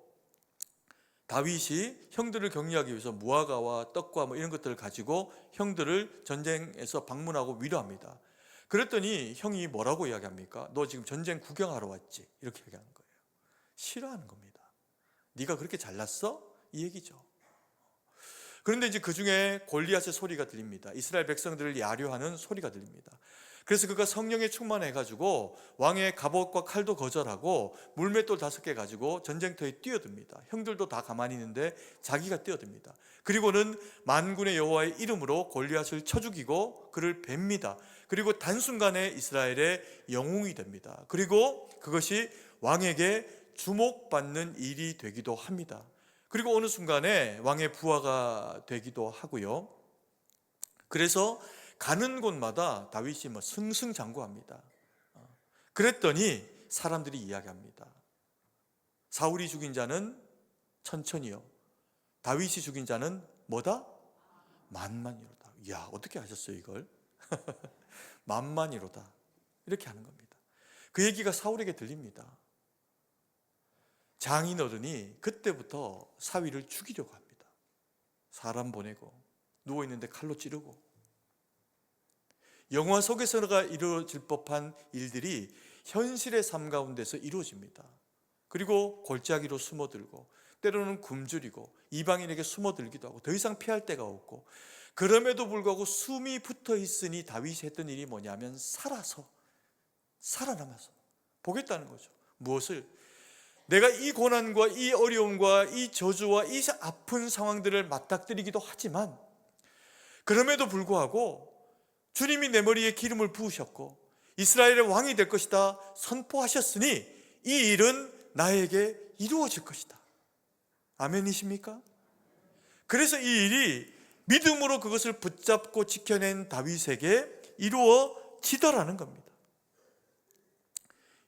다윗이 형들을 격려하기 위해서 무화과와 떡과 뭐 이런 것들을 가지고 형들을 전쟁에서 방문하고 위로합니다. 그랬더니 형이 뭐라고 이야기합니까? 너 지금 전쟁 구경하러 왔지? 이렇게 얘기하는 거예요. 싫어하는 겁니다. 네가 그렇게 잘났어? 이 얘기죠. 그런데 이제 그 중에 골리앗의 소리가 들립니다. 이스라엘 백성들을 야류하는 소리가 들립니다. 그래서 그가 성령에 충만해가지고 왕의 갑옷과 칼도 거절하고 물맷돌 5개 가지고 전쟁터에 뛰어듭니다. 형들도 다 가만히 있는데 자기가 뛰어듭니다. 그리고는 만군의 여호와의 이름으로 골리앗을 쳐 죽이고 그를 뵙니다. 그리고 단순간에 이스라엘의 영웅이 됩니다. 그리고 그것이 왕에게 주목받는 일이 되기도 합니다. 그리고 어느 순간에 왕의 부하가 되기도 하고요. 그래서 가는 곳마다 다윗이 승승장구합니다. 그랬더니 사람들이 이야기합니다. 사울이 죽인 자는 천천히요, 다윗이 죽인 자는 뭐다? 만만이로다. 이야, 어떻게 하셨어요 이걸? 만만이로다, 이렇게 하는 겁니다. 그 얘기가 사울에게 들립니다. 장인어른이 그때부터 사위를 죽이려고 합니다. 사람 보내고 누워있는데 칼로 찌르고. 영화 속에서가 이루어질 법한 일들이 현실의 삶 가운데서 이루어집니다. 그리고 골짜기로 숨어들고 때로는 굶주리고 이방인에게 숨어들기도 하고 더 이상 피할 데가 없고, 그럼에도 불구하고 숨이 붙어 있으니 다윗이 했던 일이 뭐냐면 살아남아서 보겠다는 거죠. 무엇을? 내가 이 고난과 이 어려움과 이 저주와 이 아픈 상황들을 맞닥뜨리기도 하지만 그럼에도 불구하고 주님이 내 머리에 기름을 부으셨고 이스라엘의 왕이 될 것이다 선포하셨으니 이 일은 나에게 이루어질 것이다. 아멘이십니까? 그래서 이 일이 믿음으로 그것을 붙잡고 지켜낸 다윗에게 이루어지더라는 겁니다.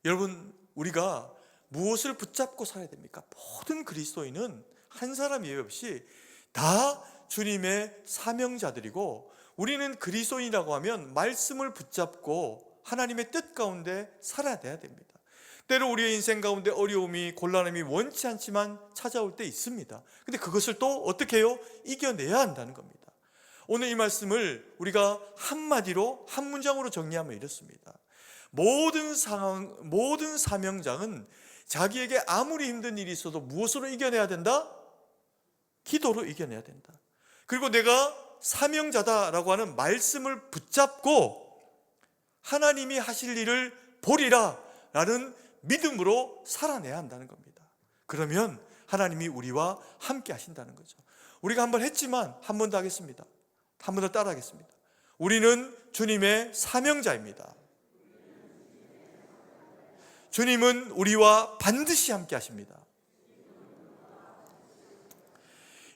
여러분, 우리가 무엇을 붙잡고 살아야 됩니까? 모든 그리스도인은 한 사람 예외 없이 다 주님의 사명자들이고, 우리는 그리스도인이라고 하면 말씀을 붙잡고 하나님의 뜻 가운데 살아야 됩니다. 때로 우리의 인생 가운데 어려움이, 곤란함이 원치 않지만 찾아올 때 있습니다. 근데 그것을 또 어떻게 해요? 이겨내야 한다는 겁니다. 오늘 이 말씀을 우리가 한마디로, 한 문장으로 정리하면 이렇습니다. 모든 상황, 모든 사명장은 자기에게 아무리 힘든 일이 있어도 무엇으로 이겨내야 된다? 기도로 이겨내야 된다. 그리고 내가 사명자다라고 하는 말씀을 붙잡고 하나님이 하실 일을 보리라 라는 믿음으로 살아내야 한다는 겁니다. 그러면 하나님이 우리와 함께 하신다는 거죠. 우리가 한번 했지만 한 번 더 하겠습니다. 한 번 더 따라하겠습니다. 우리는 주님의 사명자입니다. 주님은 우리와 반드시 함께 하십니다.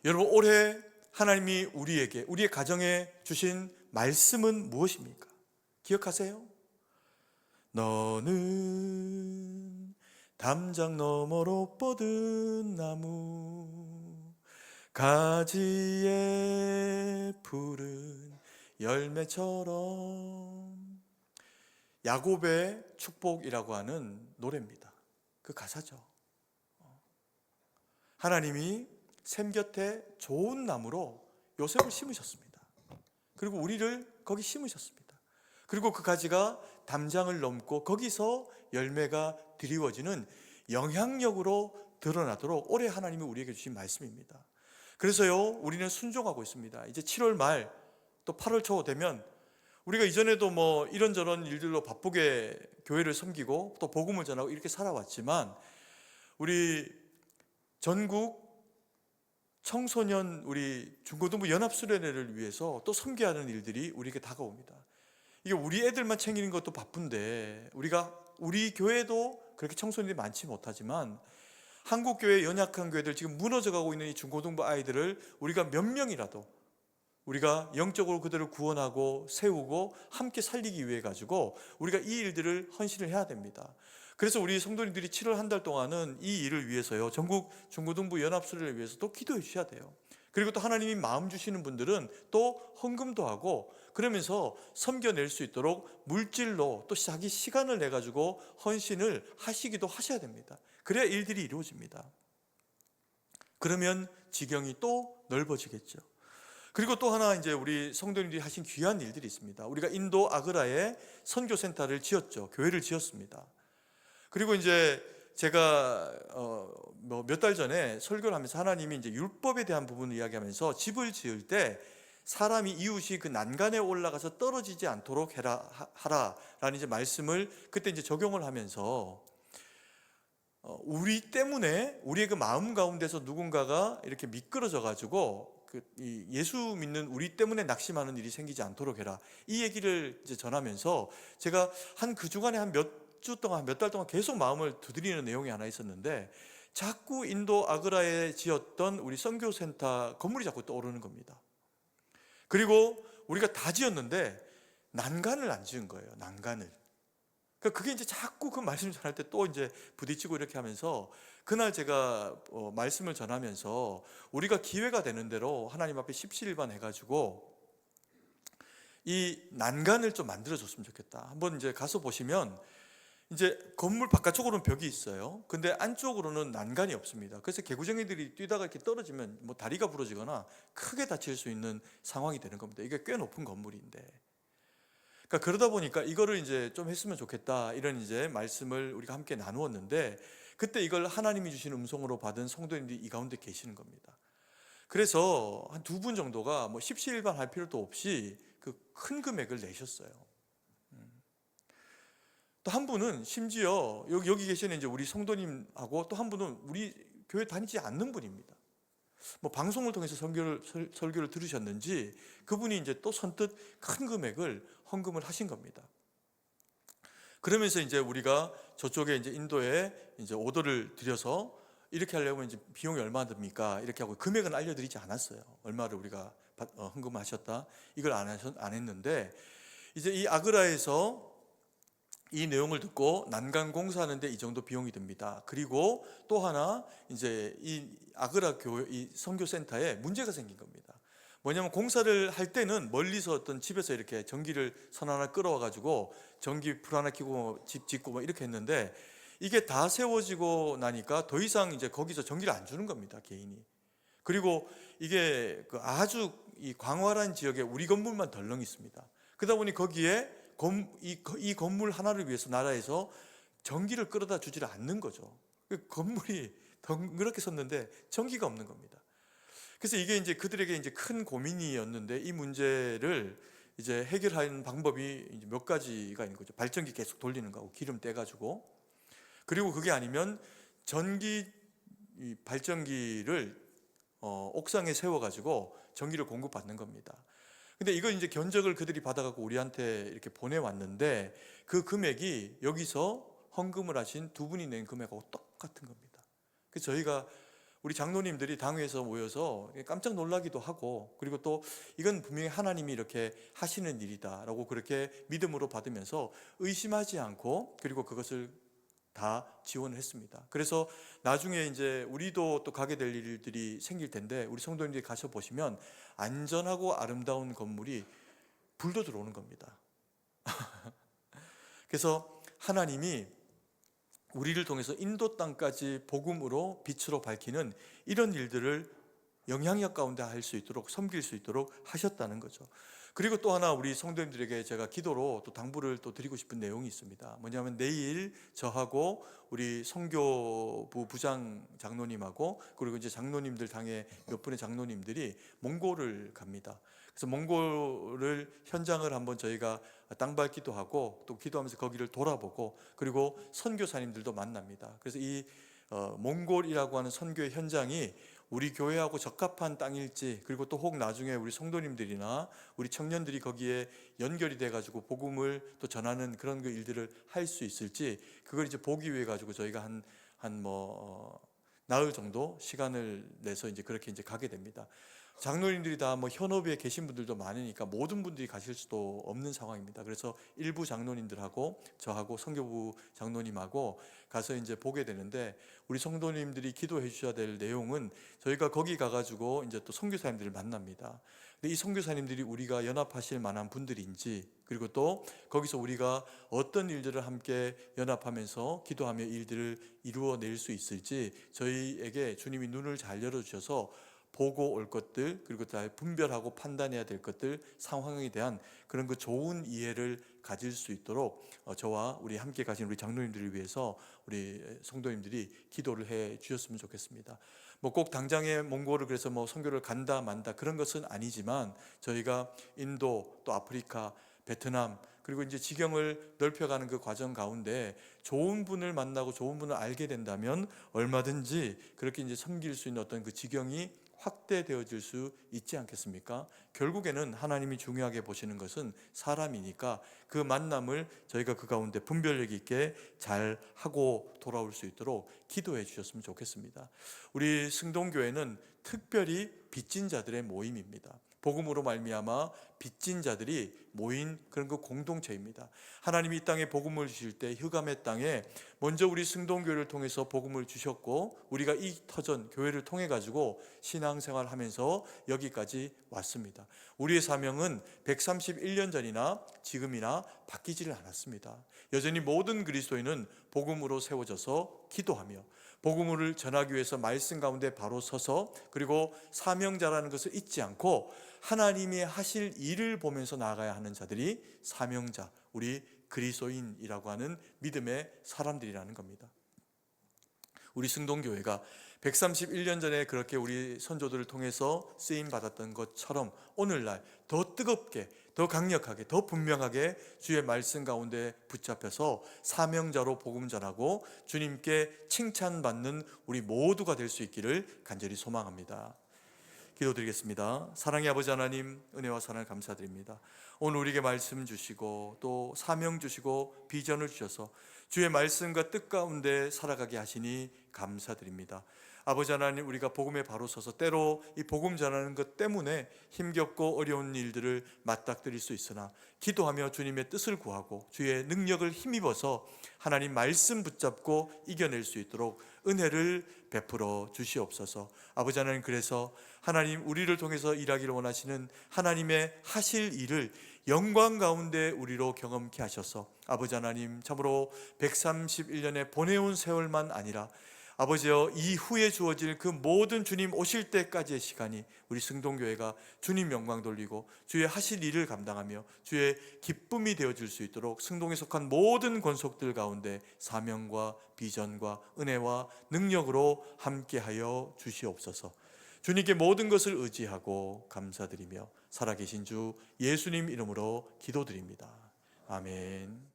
여러분, 올해 하나님이 우리에게, 우리의 가정에 주신 말씀은 무엇입니까? 기억하세요? 너는 담장 너머로 뻗은 나무, 가지에 푸른 열매처럼. 야곱의 축복이라고 하는 노래입니다. 그 가사죠. 하나님이 샘 곁에 좋은 나무로 요셉을 심으셨습니다. 그리고 우리를 거기 심으셨습니다. 그리고 그 가지가 담장을 넘고 거기서 열매가 드리워지는 영향력으로 드러나도록 올해 하나님이 우리에게 주신 말씀입니다. 그래서요, 우리는 순종하고 있습니다. 이제 7월 말 또 8월 초 되면 우리가 이전에도 뭐 이런저런 일들로 바쁘게 교회를 섬기고 또 복음을 전하고 이렇게 살아왔지만, 우리 전국 청소년 우리 중고등부 연합수련회를 위해서 또 섬겨하는 일들이 우리에게 다가옵니다. 이게 우리 애들만 챙기는 것도 바쁜데, 우리 교회도 그렇게 청소년들이 많지 못하지만 한국교회 연약한 교회들, 지금 무너져가고 있는 이 중고등부 아이들을 우리가 몇 명이라도 우리가 영적으로 그들을 구원하고 세우고 함께 살리기 위해 가지고 우리가 이 일들을 헌신을 해야 됩니다. 그래서 우리 성도님들이 7월 한 달 동안은 이 일을 위해서요, 전국 중고등부 연합수련을 위해서도 기도해 주셔야 돼요. 그리고 또 하나님이 마음 주시는 분들은 또 헌금도 하고, 그러면서 섬겨낼 수 있도록 물질로 또 자기 시간을 내 가지고 헌신을 하시기도 하셔야 됩니다. 그래야 일들이 이루어집니다. 그러면 지경이 또 넓어지겠죠. 그리고 또 하나, 이제 우리 성도님들이 하신 귀한 일들이 있습니다. 우리가 인도 아그라에 선교센터를 지었죠. 교회를 지었습니다. 그리고 이제 제가 몇 달 전에 설교를 하면서 하나님이 이제 율법에 대한 부분을 이야기하면서 집을 지을 때 사람이, 이웃이 그 난간에 올라가서 떨어지지 않도록 하라라는 이제 말씀을 그때 이제 적용을 하면서, 우리 때문에 우리의 그 마음 가운데서 누군가가 이렇게 미끄러져 가지고 이 예수 믿는 우리 때문에 낙심하는 일이 생기지 않도록 해라, 이 얘기를 이제 전하면서 제가 그 주간에 한 몇 달 동안 계속 마음을 두드리는 내용이 하나 있었는데, 자꾸 인도 아그라에 지었던 우리 선교센터 건물이 자꾸 떠오르는 겁니다. 그리고 우리가 다 지었는데 난간을 안 지은 거예요. 난간을. 그러니까 그게 이제 자꾸 그 말씀 전할 때 또 이제 부딪히고 이렇게 하면서, 그날 제가 말씀을 전하면서 우리가 기회가 되는 대로 하나님 앞에 십시일반 해가지고 이 난간을 좀 만들어 줬으면 좋겠다. 한번 이제 가서 보시면 이제 건물 바깥쪽으로는 벽이 있어요. 근데 안쪽으로는 난간이 없습니다. 그래서 개구쟁이들이 뛰다가 이렇게 떨어지면 뭐 다리가 부러지거나 크게 다칠 수 있는 상황이 되는 겁니다. 이게 꽤 높은 건물인데. 그러니까 그러다 보니까 이거를 이제 좀 했으면 좋겠다, 이런 이제 말씀을 우리가 함께 나누었는데, 그때 이걸 하나님이 주신 음성으로 받은 성도님들이 이 가운데 계시는 겁니다. 그래서 한 2분 정도가 뭐 십시일반 할 필요도 없이 그 큰 금액을 내셨어요. 또 한 분은 심지어 여기 계시는 이제 우리 성도님하고, 또 한 분은 우리 교회 다니지 않는 분입니다. 뭐 방송을 통해서 설교를 들으셨는지 그분이 이제 또 선뜻 큰 금액을 헌금을 하신 겁니다. 그러면서 이제 우리가 저쪽에 이제 인도에 이제 오더를 드려서 이렇게 하려면 이제 비용이 얼마 듭니까? 이렇게 하고 금액은 알려드리지 않았어요. 얼마를 우리가 헌금하셨다, 이걸 안 했는데, 이제 이 아그라에서 이 내용을 듣고 난간 공사하는데 이 정도 비용이 듭니다. 그리고 또 하나 이제 이 아그라 교회 이 선교센터에 문제가 생긴 겁니다. 뭐냐면 공사를 할 때는 멀리서 어떤 집에서 이렇게 전기를 선 하나 끌어와 가지고 전기 불 하나 켜고 집 짓고 뭐 이렇게 했는데 이게 다 세워지고 나니까 더 이상 이제 거기서 전기를 안 주는 겁니다, 개인이. 그리고 이게 그 아주 이 광활한 지역에 우리 건물만 덜렁 있습니다. 그러다 보니 거기에 이 건물 하나를 위해서 나라에서 전기를 끌어다 주지를 않는 거죠. 그 건물이 덩그렇게 섰는데 전기가 없는 겁니다. 그래서 이게 이제 그들에게 이제 큰 고민이었는데 이 문제를 이제 해결하는 방법이 이제 몇 가지가 있는 거죠. 발전기 계속 돌리는 거고 기름 떼가지고, 그리고 그게 아니면 전기 발전기를 옥상에 세워가지고 전기를 공급받는 겁니다. 근데 이거 이제 견적을 그들이 받아갖고 우리한테 이렇게 보내왔는데 그 금액이 여기서 헌금을 하신 두 분이 낸 금액하고 똑같은 겁니다. 그래서 저희가 우리 장로님들이 당회에서 모여서 깜짝 놀라기도 하고, 그리고 또 이건 분명히 하나님이 이렇게 하시는 일이다라고 그렇게 믿음으로 받으면서 의심하지 않고 그리고 그것을 다 지원을 했습니다. 그래서 나중에 이제 우리도 또 가게 될 일들이 생길 텐데 우리 성도님들이 가서 보시면 안전하고 아름다운 건물이 불도 들어오는 겁니다. 그래서 하나님이 우리를 통해서 인도 땅까지 복음으로 빛으로 밝히는 이런 일들을 영향력 가운데 할 수 있도록 섬길 수 있도록 하셨다는 거죠. 그리고 또 하나 우리 성도님들에게 제가 기도로 또 당부를 또 드리고 싶은 내용이 있습니다. 뭐냐면 내일 저하고 우리 선교부 부장 장로님하고 그리고 이제 장로님들 당의 몇 분의 장로님들이 몽골을 갑니다. 그래서 몽골을 현장을 한번 저희가 땅 밟기도 하고 또 기도하면서 거기를 돌아보고 그리고 선교사님들도 만납니다. 그래서 이 몽골이라고 하는 선교의 현장이 우리 교회하고 적합한 땅일지, 그리고 또 혹 나중에 우리 성도님들이나 우리 청년들이 거기에 연결이 돼 가지고 복음을 또 전하는 그런 그 일들을 할 수 있을지, 그걸 이제 보기 위해 가지고 저희가 한 나흘 정도 시간을 내서 이제 그렇게 이제 가게 됩니다. 장로님들이 다 뭐 현업에 계신 분들도 많으니까 모든 분들이 가실 수도 없는 상황입니다. 그래서 일부 장로님들하고 저하고 선교부 장로님하고 가서 이제 보게 되는데, 우리 성도님들이 기도해 주셔야 될 내용은 저희가 거기 가가지고 이제 또 선교사님들을 만납니다. 근데 이 선교사님들이 우리가 연합하실 만한 분들인지, 그리고 또 거기서 우리가 어떤 일들을 함께 연합하면서 기도하며 일들을 이루어낼 수 있을지 저희에게 주님이 눈을 잘 열어주셔서 보고 올 것들, 그리고 다 분별하고 판단해야 될 것들, 상황에 대한 그런 그 좋은 이해를 가질 수 있도록 저와 우리 함께 가신 우리 장로님들을 위해서 우리 성도님들이 기도를 해 주셨으면 좋겠습니다. 뭐 꼭 당장에 몽골을 그래서 뭐 선교를 간다 만다 그런 것은 아니지만 저희가 인도 또 아프리카, 베트남 그리고 이제 지경을 넓혀가는 그 과정 가운데 좋은 분을 만나고 좋은 분을 알게 된다면 얼마든지 그렇게 이제 섬길 수 있는 어떤 그 지경이 확대되어질 수 있지 않겠습니까? 결국에는 하나님이 중요하게 보시는 것은 사람이니까 그 만남을 저희가 그 가운데 분별력 있게 잘 하고 돌아올 수 있도록 기도해 주셨으면 좋겠습니다. 우리 승동교회는 특별히 빚진 자들의 모임입니다. 복음으로 말미암아 빚진 자들이 모인 그런 그 공동체입니다. 하나님이 이 땅에 복음을 주실 때 흑암의 땅에 먼저 우리 승동교회를 통해서 복음을 주셨고 우리가 이 터전 교회를 통해 가지고 신앙생활을 하면서 여기까지 왔습니다. 우리의 사명은 131년 전이나 지금이나 바뀌지를 않았습니다. 여전히 모든 그리스도인은 복음으로 세워져서 기도하며 복음을 전하기 위해서 말씀 가운데 바로 서서 그리고 사명자라는 것을 잊지 않고 하나님이 하실 일을 보면서 나아가야 하는 자들이 사명자, 우리 그리스도인이라고 하는 믿음의 사람들이라는 겁니다. 우리 승동교회가 131년 전에 그렇게 우리 선조들을 통해서 쓰임 받았던 것처럼 오늘날 더 뜨겁게, 더 강력하게, 더 분명하게 주의 말씀 가운데 붙잡혀서 사명자로 복음 전하고 주님께 칭찬받는 우리 모두가 될 수 있기를 간절히 소망합니다. 기도드리겠습니다. 사랑의 아버지 하나님, 은혜와 사랑을 감사드립니다. 오늘 우리에게 말씀 주시고 또 사명 주시고 비전을 주셔서 주의 말씀과 뜻 가운데 살아가게 하시니 감사드립니다. 아버지 하나님, 우리가 복음에 바로 서서 때로 이 복음 전하는 것 때문에 힘겹고 어려운 일들을 맞닥뜨릴 수 있으나 기도하며 주님의 뜻을 구하고 주의 능력을 힘입어서 하나님 말씀 붙잡고 이겨낼 수 있도록 은혜를 베풀어 주시옵소서. 아버지 하나님, 그래서 하나님 우리를 통해서 일하기를 원하시는 하나님의 하실 일을 영광 가운데 우리로 경험케 하셔서 아버지 하나님, 참으로 131년의 보내온 세월만 아니라 아버지여, 이후에 주어질 그 모든 주님 오실 때까지의 시간이 우리 승동교회가 주님 영광 돌리고 주의 하실 일을 감당하며 주의 기쁨이 되어줄 수 있도록 승동에 속한 모든 권속들 가운데 사명과 비전과 은혜와 능력으로 함께하여 주시옵소서. 주님께 모든 것을 의지하고 감사드리며 살아계신 주 예수님 이름으로 기도드립니다. 아멘.